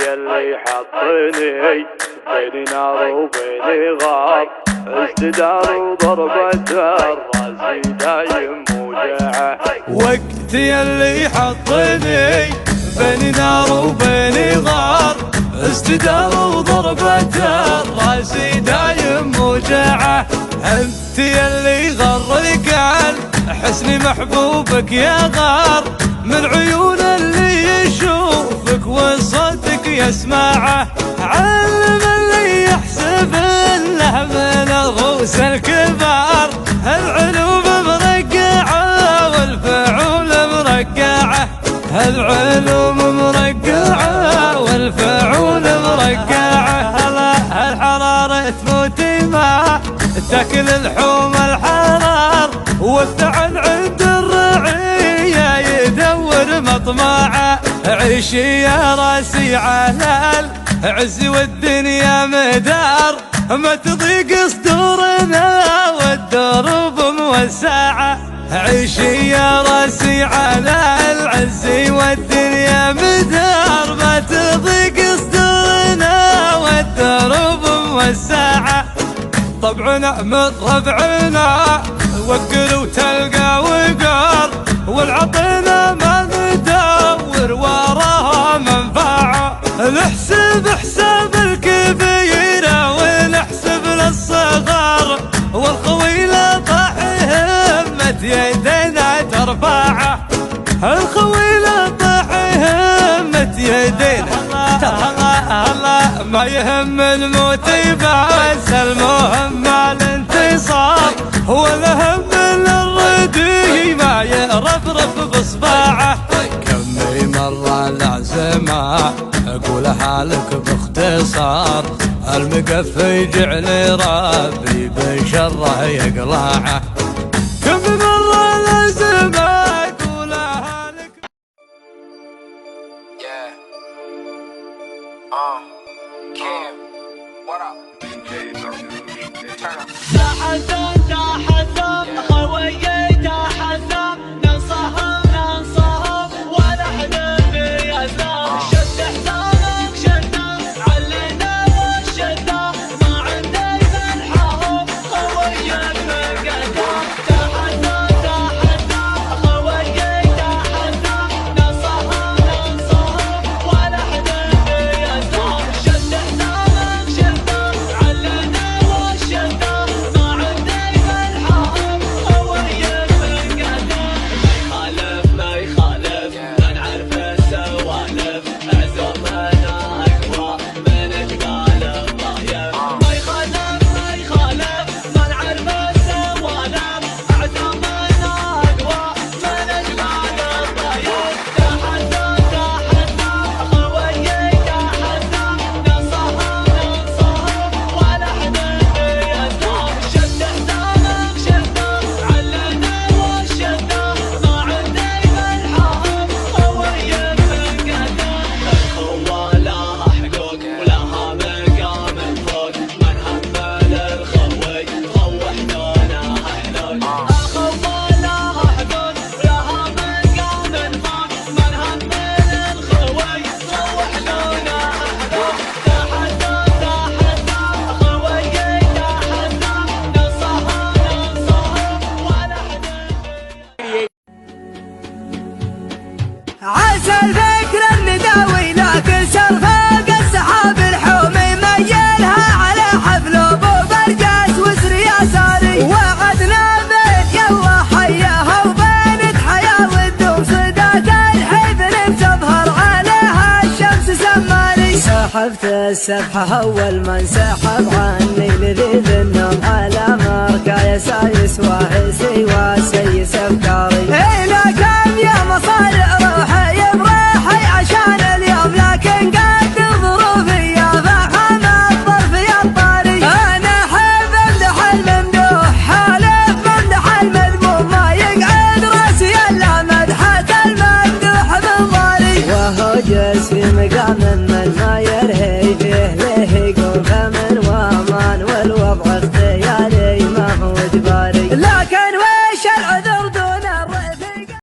يلي حطني بين نار وبين غار، استدار وضربة الراس دايم موجعه. وقت يلي حطني بين نار وبين غار، استدار وضربة الراس دايم موجعه. انت يلي غرك عن حسن محبوبك يا غار، من عيون اللي يشوفك وصوتك يسمعه. علم اللي يحسب له من الروس الكبار، العلوم مرقعه والفعول مرقعه. العلوم مرقعه والفعول مرقعه. الحرارة تموت ما تاكل لحوم الحرار، والثعن عند الرعية يدور مطمعه. عيشي يا راسي على العز والدنيا مدار، ما تضيق صدورنا والدروب موسعه. عيشي يا راسي على العز والدنيا مدار، ما تضيق صدورنا والدروب موسعه. طبعنا من ربعنا وقر وتلقى وقار، والعطنا ما ندور وراها منفعه. نحسب حساب الكبيره ونحسب للصغار، والخويله طاح همة يدينا ترفعه. الخويله طاح همة يدينا ترفعه. الله ما يهم الموت بس المهم الانتصار، والهم للردي ما يرفرف بصباعه. كم مرة العزمة اقولها لك باختصار، المقفي جعل ربي بشره يقلعه. كم مرة العزمة اقولها لك. Kim, what up? تحزن تحزن خويي تحزن، ننصهم ننصهم ونحن بيزن. شد حزامك شدنا علينا والشدة، ما عندي منحهم خويي بقدر. تحزن تحزن خويي تحزن، ننصهم ننصهم ونحن بيزن. شد حزامك شدنا علينا والشدة، ما عندي منحهم خويي بقدر. ما يخالف ما نعرف السوالف، عزومنا اقوى من تقالب ضايف. ما يخالف ما نعرف السوالف، عزومنا اقوى من تقالب ضايف. تحزن تحزن خويي تحزن، ننصهم ننصهم ونحن بيزن. شد حزامك شدنا علينا والشدة، ما عندي منحهم خويي بقدر. الخوة لها حقوق ولها مقام فوق، من همل الخوي خوح دونه حلوق. الخوة لها حقوق ولها مقام فوق، من همل الخوي خوح دونه حلوق. تحزن تحزن خويي تحزن، ننصهم ننصهم ونحن عسى الفكر النداوي لكن سرفاق السحاب الحومي، ميلها على حفل ابو برجاس وسري يساري. وعدنا بين يلا حياها وبين حياه والدوم صدات الحفل تظهر عليها الشمس سماري. سحبت السبحه اول ما انسحب عني لذيذ النوم، على مركايا سايس واحسي وسيس افكاري. الى كم يا مصارع روحي بروحي عشان اليوم، لكن قدر ظروفي يا فحم الظرف يا الطاري. انا احب امدح الممدوح حالف ممدح المذموم، ما يقعد راسي الا مدحة الممدوح بالظالي. وهو جالس في مقام